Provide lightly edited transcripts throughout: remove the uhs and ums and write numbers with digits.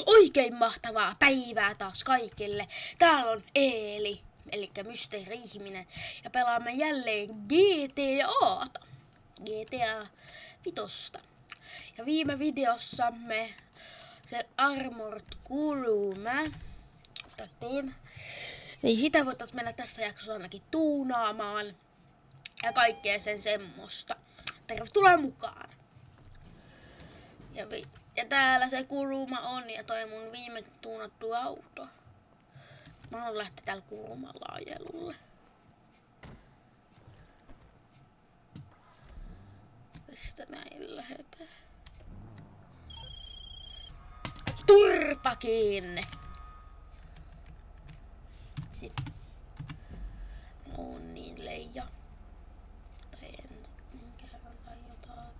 Oikein mahtavaa päivää taas kaikille. Täällä on Eeli, eli Mysteeri-ihminen, ja pelaamme jälleen GTAta. GTA 5. Ja viime videossamme se Armored Kuruma otettiin. Niin sitä voitais mennä tässä jaksossa ainakin tuunaamaan. Ja kaikkea sen semmoista. Tervetuloa mukaan! Ja täällä se Kuruma on ja toi mun viime tuunattu auto. Mä haluan lähteä täällä Kurumalla ajelulle. Mistä näin lähetään? Turpa kiinni! On niin leija. Tai en minkään tai jotain.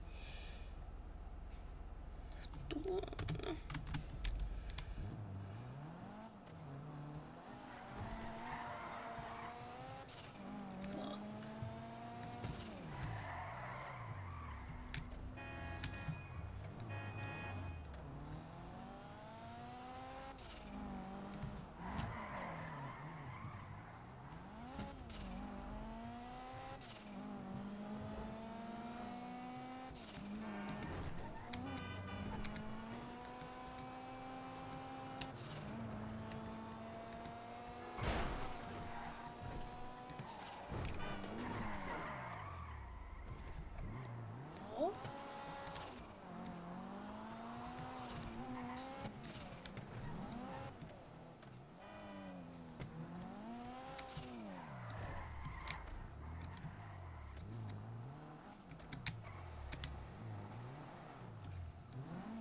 Tuonne.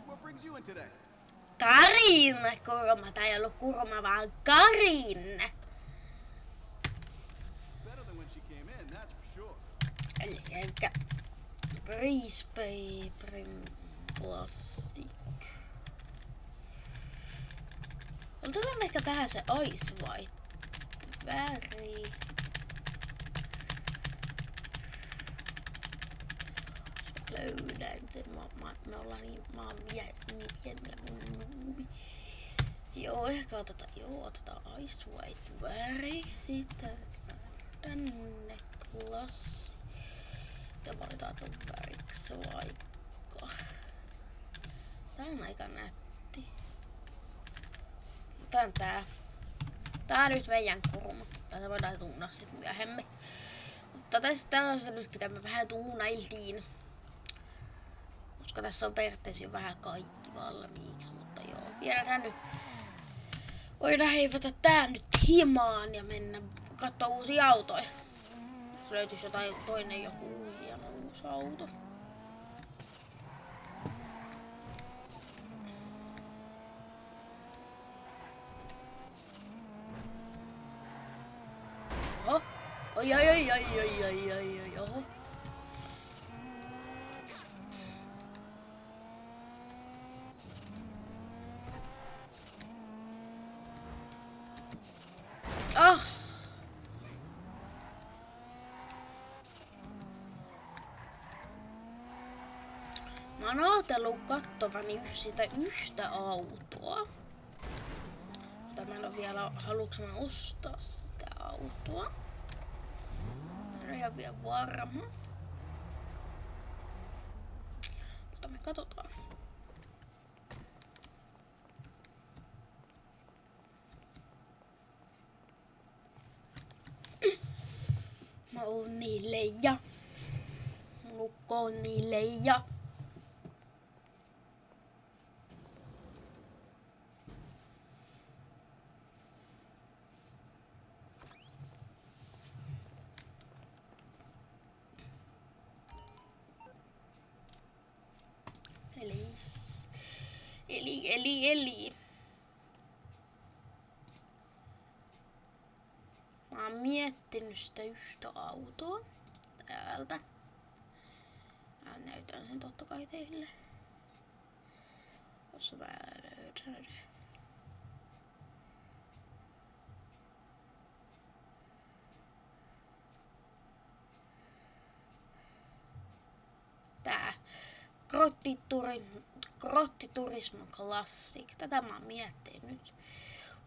What brings you in today? Karin Kuruma. Tää ei ollut Kuruma, vaan Karin. Better than when she came in, that's for sure. Eli Grease Paper Plastic. Otetaan ehkä tähän se Ice White väri. Löydän sen. Me ollaan niin, mä oon niin pienellä mun nuubi. Joo, ehkä otetaan Ice White väri. Sitten tänne klassi. Ja valitaan ton väriksi vaikka. Tää on aika nätti. Tää on tää. Tää on nyt meidän Kuruma. Tätä voidaan tuunaa sit myöhemmin. Mutta tästä nyt pitää me vähän tuunailtiin. Koska tässä on periaatteessa jo vähän kaikki valmiiksi, mutta joo. Vielä tää nyt. Voidaan heivätä tää nyt himaan ja mennä katsoa uusia autoja. Jos löytyisi jotain toinen joku hieno uusi auto. Oho. Oi. Oho. Ah! Mä oon ajatellut kattovani sitä yhtä autoa. Mutta mä en oo vielä haluuks mä ostaa sitä autoa. Mä en oo ihan vielä varma. Mutta me katsotaan. Mä oon niin leija. Mun ukko on niin leija. Eli. Mä oon miettinyt sitä yhtä autoa täältä. Mä näytän sen totta kai teille. Jos mä löydän. Tää. Grottiturismo Classic. Tätä mä oon miettinyt.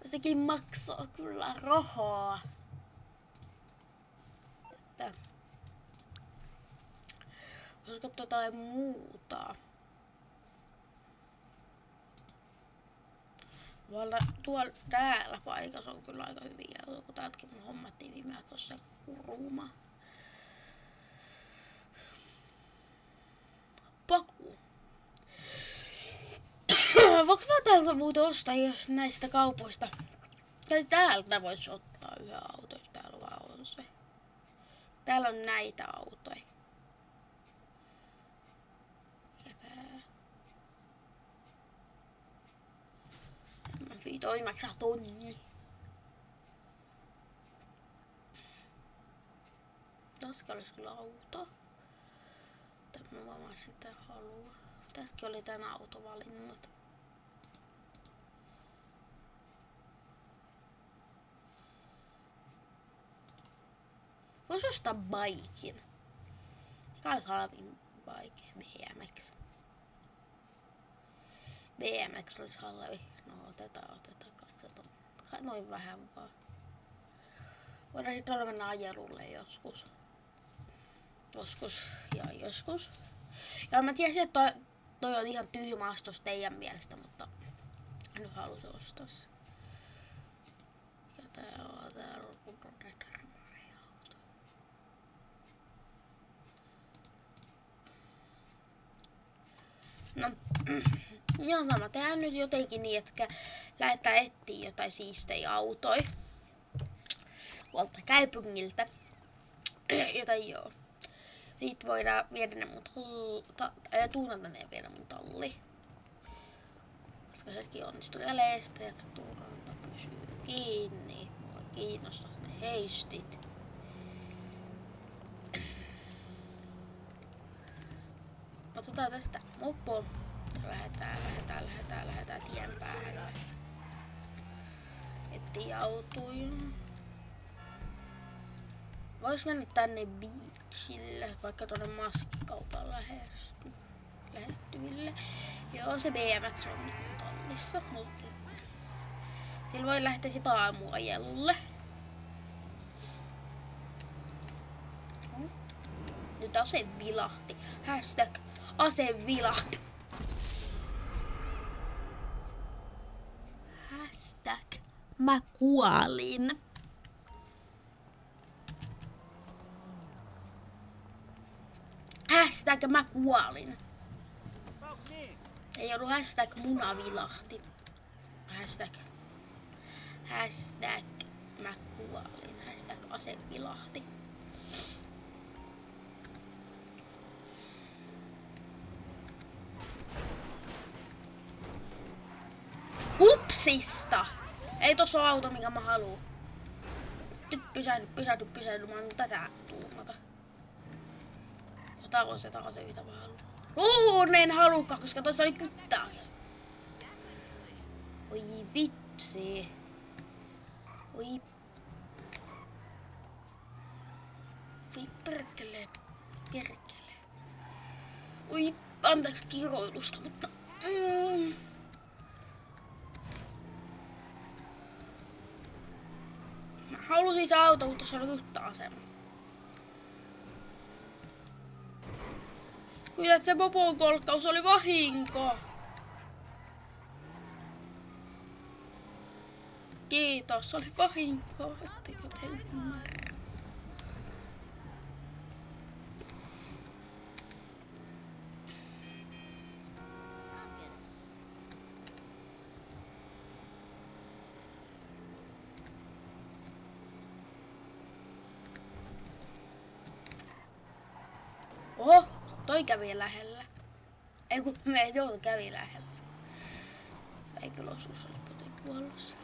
Sekin maksaa kyllä rahaa. Että olisiko jotain muuta? Tuolla täällä paikassa on kyllä aika hyviä, kun täältäkin mun hommattiin viime aikoina Kuruma. Paku. Voinko mä täältä muuten ostaa, jos näistä kaupoista? Tai täältä voisi ottaa yhden auton, jos täällä vaan on se. Täällä on näitä autoja. Ja tää. Toi maksaa tonni. Tässä olisi kyllä auto. Tämä vaan sitä haluaa. Tässäkin oli tän auto valinnut. Voisi ostaa baikin. Mikä olisi halvin bike? BMX. BMX olisi halvi. No otetaan. Katsotaan. Noin vähän vaan. Voidaan sitten olla mennä ajelulle joskus. Joskus. Ja mä tiesin, että toi on ihan tyhmä ostos teidän mielestä, mutta en halus ostaa se. Ja täällä on no, ihan sama. Tehdään nyt jotenkin niin, että lähdetään etsiä jotain siistejä autoja. Tuolta kaupungilta. Jotain joo. Sitten voidaan viedä ne mun tuunata ne ja viedä mun talli. Koska sekin onnistuu jäljestä ja tuuranta pysyy kiinni. Mua kiinnostaa ne heistit. Otetaan tästä mopo. Lähetään tien päälle. Etsii autoja. Vois mennä tänne beachille, vaikka tuonne maskikaupan lähettyville. Joo, se BMX on nyt tallissa, mutta sillä voi lähteä sit aamuajelulle. Nyt ase vilahti. Hashtag ase vilahti. Hashtag mä kuolin. Hashtag mä kuolin. Ei ollut hashtag muna vilahti. Hashtag mä kuolin. Hashtag ase vilahti. Hupsista! Ei tossa ole auto, minkä mä haluun. Nyt pysähdy. Mä haluun tätä tuumata. Tää on se mitä mä haluun. En halukaan, koska tossa oli kyttää se. Oi vitsi. Oi perkele. Oi, anteeksi kiroilusta, mutta mä halusin se auto, mutta se oli kyttäasema. Kyllä se popon kolkkaus oli vahinko. Kiitos, se oli vahinko. Ettekö te ymmärrä? Oho, toi kävi lähellä. Ei kun kävi lähellä. Ei kyllä osuus oli potikuollossa.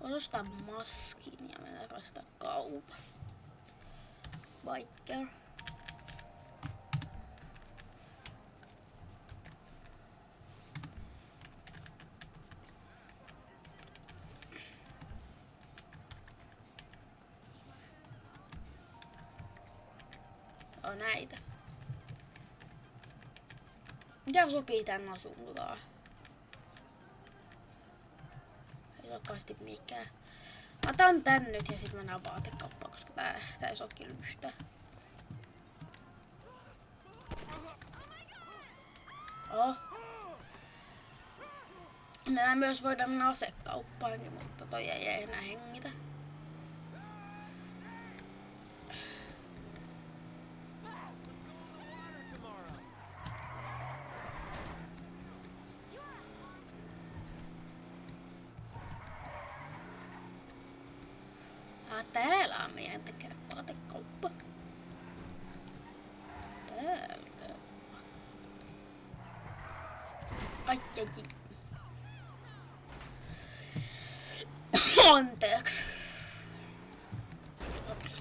Ostaa maskin ja mennä rastaa kaupan. Biker. On näitä. Mikä sopii tän asuntoon? Ei oikeasti mikään. Mä otan tän nyt ja sit mennään vaatekauppaan, koska tää ei soo kyllä yhtään. Oh. Mehän myös voidaan mennä asekauppaankin, mutta toi ei enää hengitä. Täällä on meidän tekee vaatekauppa. Täällä. Ai. Anteeksi.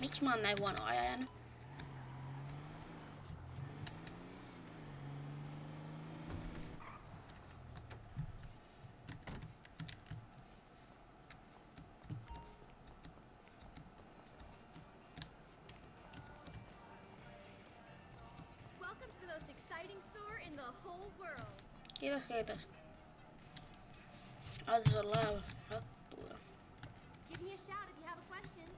Miksi mä oon näin huono ajajana? Welcome to the most exciting store in the whole world. Kiitos, kiitos. Tässä on laiva hattuja. Give me a shout if you have a question.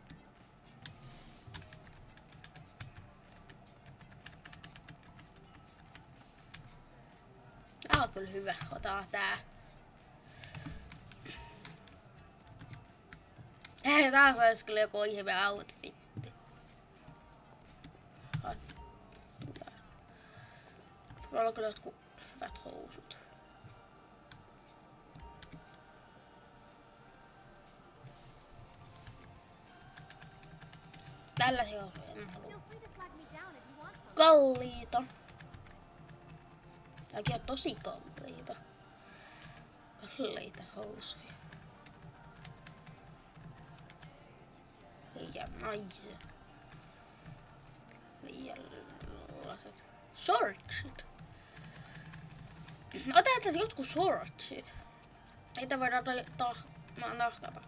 Tää on kyllä hyvä. Ota tää. Taas olisi kyllä joku ihme outfitti. Hattuja. Sulla on kyllä jotkut hyvät housut. Tällaisia housuja en halua. Feel free to flag me down if you want some. Kalliita. Tääkin on tosi kalliita. Kalliita housuja. Liian naisia. Liian sellaiset. Shortsit. Otetaan jotkut shortsit. Niitä voidaan nahtata.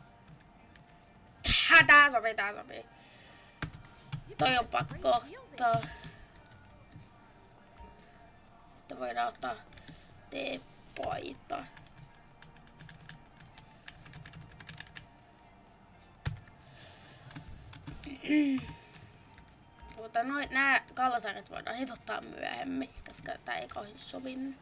Tää sopii. Toi on pakko ottaa. Sitten voidaan ottaa teepaita. Mutta nää kallasarjat voidaan sit ottaa myöhemmin, koska tää ei kauheasti sovi.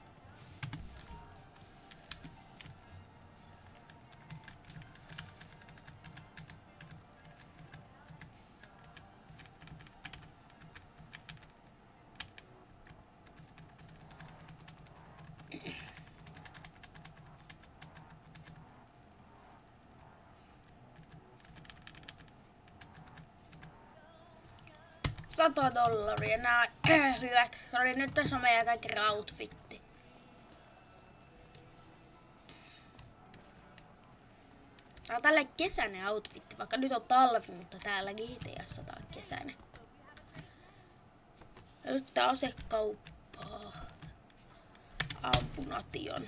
$100. Nää hyvät. Se oli nyt tässä meidän kaikki outfitti. Tää on tällä kesäinen outfitti, vaikka nyt on talvi, mutta täällä GTA:ssa tää on kesäinen. Ja nyt tää asekauppaa. Ampunation.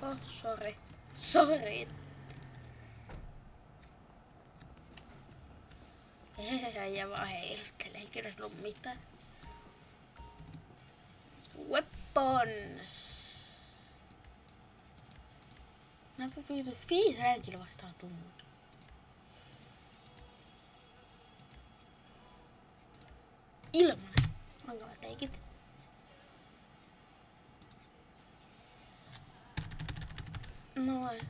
Oh, sorry. Ja vaan heiluttelee, ei kyllä ollut mitään. Weapons. Mä voin pyytää 5 ränkillä vastaan tunnin. Ilmanen. I'm gonna take it. Noin.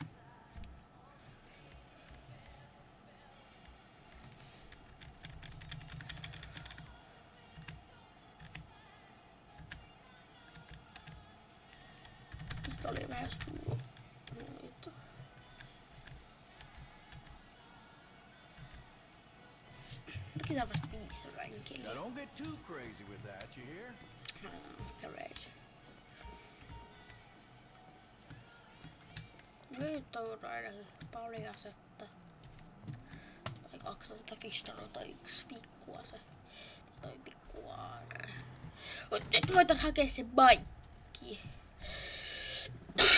Tästä oli vähän noita. Mikä sä vasta 5 rankilla? Now don't get too crazy with that, you hear? Courage. Nyt on ainakin paljon asetta. Tai 200 pistolua tai 1 pikkuase. Tai pikkuaare. Nyt voitais hakea se baikki.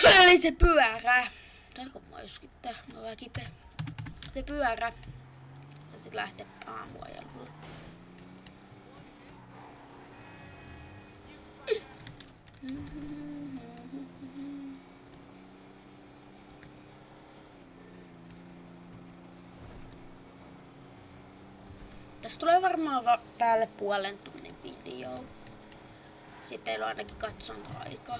Eli se pyörä. Saanko mä yskittää? Mä oon kipeä. Se pyörä. Ja sit lähtee aamuajalulle. Tässä tulee varmaan päälle puolen tunnin video. Sitten teillä on ainakin katsonta-aikaa.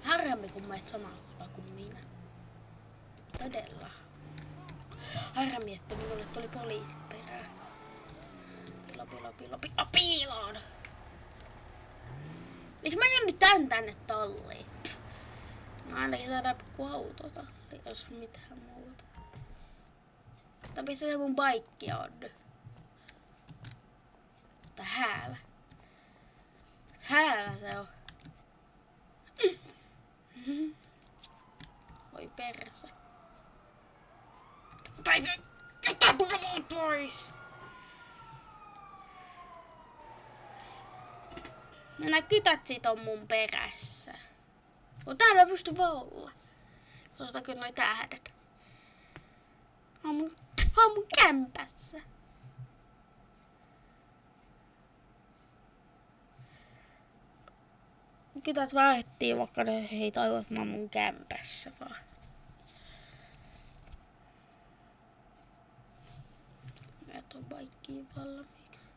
Harmi kun meet samalla kuin minä. Todella. Harmi, että minulle tuli poliisit perään. Piiloon! Miks mä ajan nyt tänne talliin? Mä ainakin saadaan pikku autotalli, jos mitään muuta. Tai missä se mun baikki on? Sitä häällä. Häällä se on. Voi perse. Tai se... Jätä tulla pois! Nämä kytätsit on mun perässä. Kun täällä pysty vaan olla. Sanotaan kyllä noi tähdet. Mä oon mun kämpässä. Kytät vaihdettiin, vaikka ne ei toivo, että mä oon mun kämpässä vaan. Mä tuon baikkiin valmiiksi.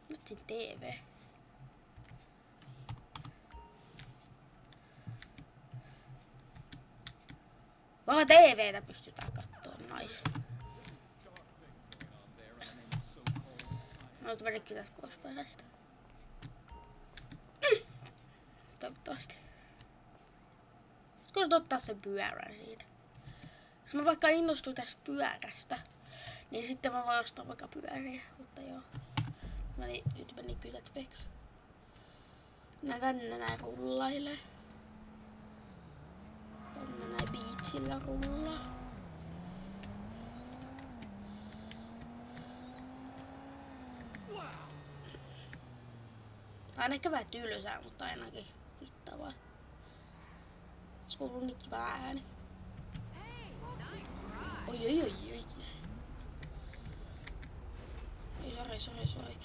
Nyt siinä TV. Vaan TVtä pystytään kattoo, nice. Mä oon mennyt kyllä pois perästä. Toivottavasti. Olisiko ottaa sen pyörän siitä? Jos mä vaikka innostun tästä pyörästä, niin sitten mä voin ostaa vaikka pyöriä. Mutta joo. Nyt meni kytät veks. Nää tänne näin rullailee. Tänne näin beachillä rullaa. Tää on ehkä vähän tylsää, mutta ainakin vittavaa. Se kuuluu niin kiva ääni. Oi. Sori.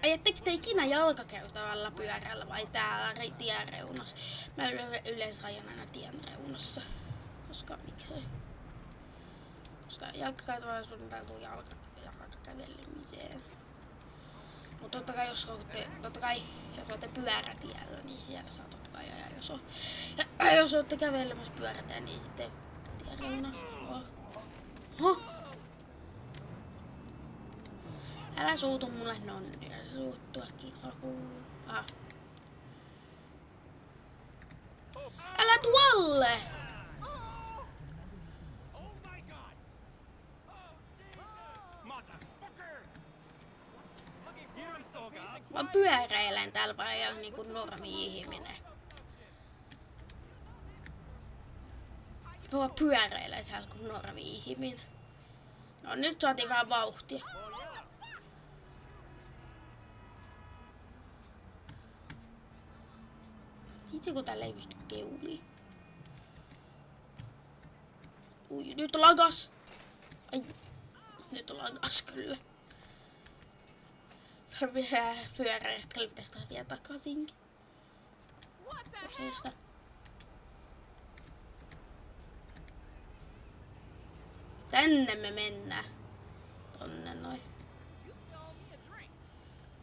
Ajatteko te ikinä jalkakäytävällä pyörällä vai täällä tien reunassa? Mä yleensä ajan aina tien reunassa. Koska miksei? Koska jalkakäytävällä on suunniteltu jalkakävelemiseen. Mutta totta kai jos olette pyörätiellä, niin siellä saa totta kai ajaa. Jos olette kävelemässä pyörätään, niin sitten tien reunalla. Älä suutu mulle nonni, älä suuttua kikakuulla. Älä tuolle! Mä pyöräilen täällä vaan niinku normi-ihminen. Mä pyöräilen täällä kuin normi-ihminen. No nyt saatiin vähän vauhtia. Itse kun täällä ei pysty keuliin. Ui, nyt ollaan gas. Ai, nyt ollaan gas kyllä. Tarvii pyöräjätkellä pitäisi tehdä vielä takaisinkin. Tänne me mennään. Tonne noin. You still owe me a drink.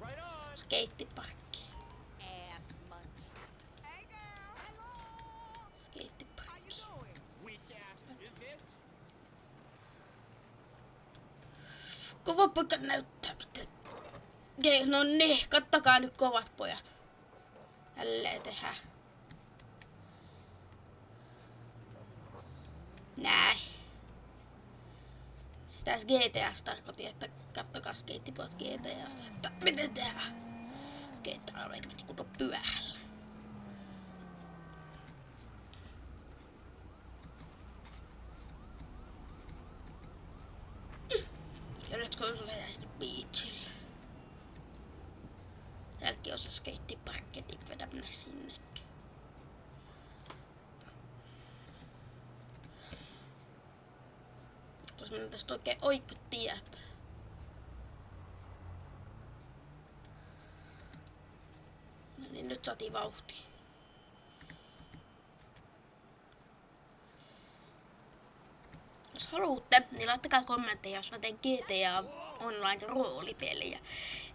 Right on. Skeittiparkki. Ass munch. Hey girl. Hello. How you Skeittiparkki. doing? Weak ass, is it? Kova poika näyttää mitä. Jees, no niin, kattokaa nyt kovat pojat. Tälleen tehdään. Näin. Sitäs GTAs tarkoitin, että kattokaa skeittipojat GTAs, että miten tehdään. Skeittailla eikä piti kunnon pyörällä. Ja nyt kun lähdetään sinne beachille. Jälkeen on se skeittiparkki, niin vedämme sinnekin. Tuossa mennään tästä oikein oikotietä. No niin, nyt saatiin vauhtia. Jos haluatte, niin laittakaa kommentteja, jos mä teen GTA Online roolipeliä.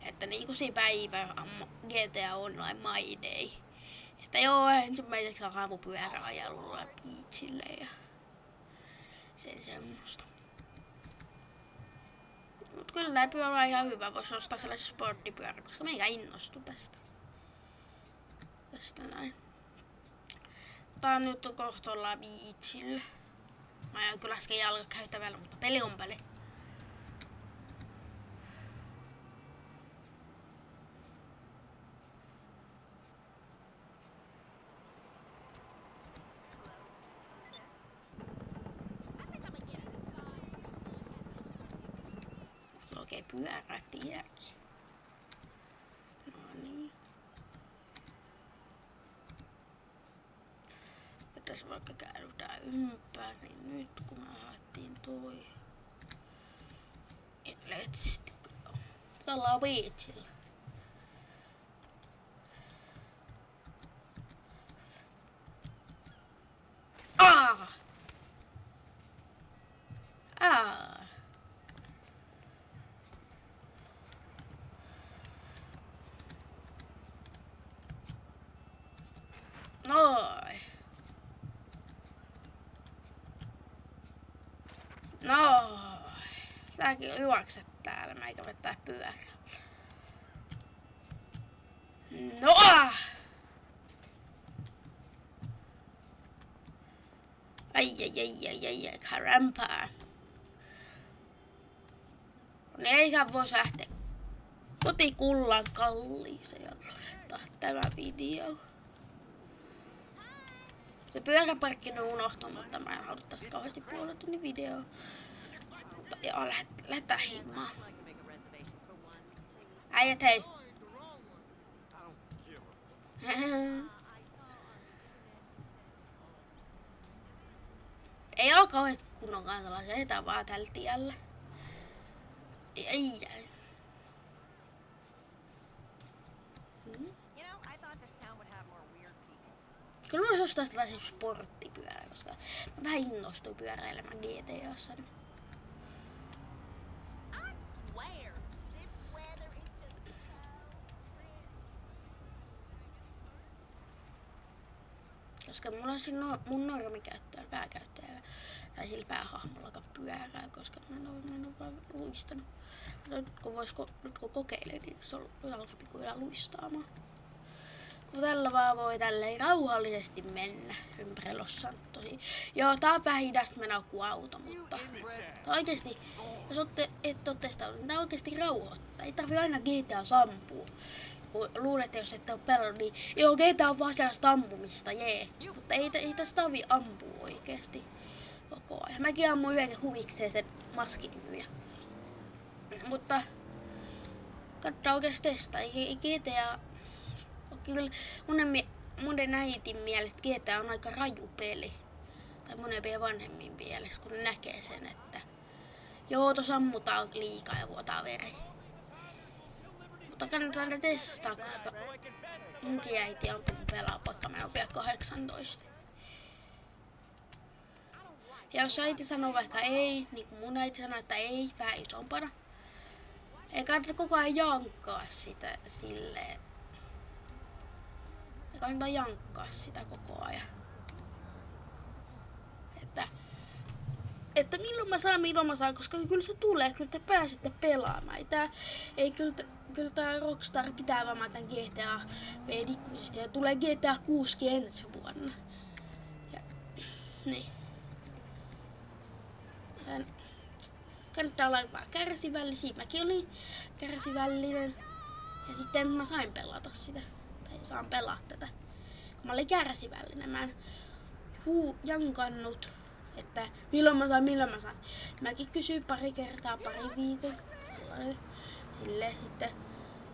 Että niinku siinä päivä GTA Online My Day. Että joo, ensimmäiseksi aamupyöräajelulla beachille ja sen semmoista. Mut kyllä nää pyörä on ihan hyvä, voisi ostaa sellaisen sporttipyörän, koska meikä innostu tästä. Tästä näin. Tää on nyt kohta ollaan beachillä. Mä ajan kyllä äsken jalkakäytävällä, mutta peli on peli. Se on oikein pyörätiekin. No niin. Tässä vaikka käydään ympäri nyt, kun me haettiin toi. Let's go. Se ollaan beachillä. Ah! Ah! Noin. No, säkin juokset täällä, mä eikä vetää pyörää. No! Ai, karampaa. No eikä vois lähteä kotikullan kalliiseen ja lopettaa tämä video. Se pyöräparkki on unohtunut, mutta mä en halua tästä kauheasti puolen tunnin videoa. Mutta joo, lähdetään himaan. Äijät hei. Ei oo kauheasti kunnon kansalaisia, heitä vaan tällä tiellä. Ei. Kyllä vois ostaa tällaisen sporttipyörän, koska mä vähän innostuin pyöräilemään GTAssa. Koska mulla on siinä mun normikäyttäjällä, pääkäyttäjällä tai sillä päähahmollakaan pyörää, koska mä en oo vaan luistanut. Nyt kun kokeilen, niin se on alkaa pikkuhiljaa luistaamaan. Kun tällä vaan voi tälleen rauhallisesti mennä ympäri Los Santosia. Joo, tää on vähän hidasta mennä kuin auto, mutta oikeesti, jos et oo testannut, niin tää oikeesti rauhoittaa. Ei tarvi aina GTA sampua. Kun luulette, jos ette oo pelannut, niin joo, GTA on vaan sellaista ampumista, jee. Mutta ei tästä tarvi ampua oikeesti koko ajan. Mäkin ammuin yhden huvikseen sen maskinmyyjä. Mutta kannattaa oikeesti testaa. Ei GTA... Kyllä monen äitin mielestä GTA on aika raju peli. Tai monen vielä vanhemmin mielestä, kun ne näkee sen, että joo, tuossa ammutaan liikaa ja vuotaa veri. Mutta kannattaa ne testaa, koska munkin äiti on tullut pelaa, vaikka mä oon vielä 18. Ja jos äiti sanoo vaikka ei, niin kuin mun äiti sanoo, että ei, vähän isompana. Ei kannata koko ajan jankkaa sitä silleen. Ei kannata jankkaa sitä koko ajan. Että milloin mä saan, koska kyllä se tulee, kyllä te pääsette pelaamaan. Kyllä tää Rockstar pitää varmaan tän GTA V-ikuisesti ja tulee GTA 6 ensi vuonna. Ja, niin. Kannattaa olla vaan kärsivällisiä. Mäkin olin kärsivällinen. Ja sitten mä sain pelata sitä. Tai saan pelaa tätä. Kun mä olin kärsivällinen. Mä en jankannut, että milloin mä saan. Mäkin kysyin pari kertaa, pari viikon. Silleen sitten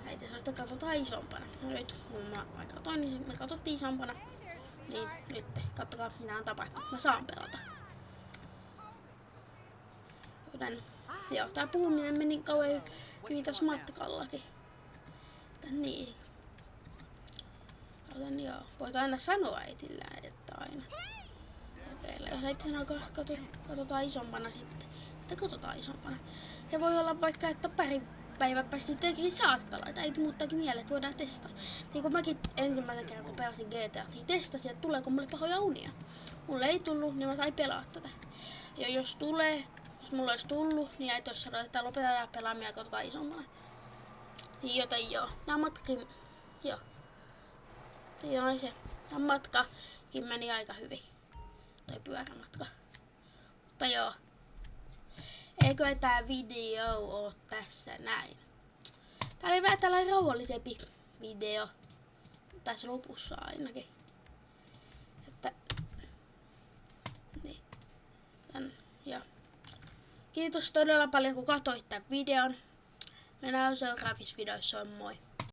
äiti sanoi, että katsotaan isompana. No nyt kun mä katsoin, niin me katsottiin isompana. Niin nyt katsokaa mitä on tapahtunut. Mä saan pelata. Joten joo, tää puhuminen meni kauan hyvin tässä matkallakin. Niin. Joten joo, voit aina sanoa äitillä, että aina. Okei, jos äiti sanoo, katsotaan isompana sitten katsotaan isompana. Ja voi olla vaikka, että pari päivän päästä sittenkin saattaa laittaa. Äiti muuttaakin mieleen, että voidaan testaa. Niin kun mäkin ensimmäisen kerran kun pelasin GTA, niin testasin, että tuleeko mulle pahoja unia. Mulle ei tullut, niin mä sain pelaa tätä. Ja jos mulla olisi tullut, niin äiti olisi sanonut, että lopetetaan pelaaminen ja katsotaan isommalla. Niin joten joo, tää matkakin, joo. Siinä oli se, tää matkakin meni aika hyvin. Toi pyörämatka. Mutta joo. Eikö tää video oo tässä näin? Tää oli vähän tällainen rauhallisempi video. Tässä lopussa ainakin. Että niin. Joo. Kiitos todella paljon kun katsoit tämän videon. Me nähdään seuraavissa videoissa, moi!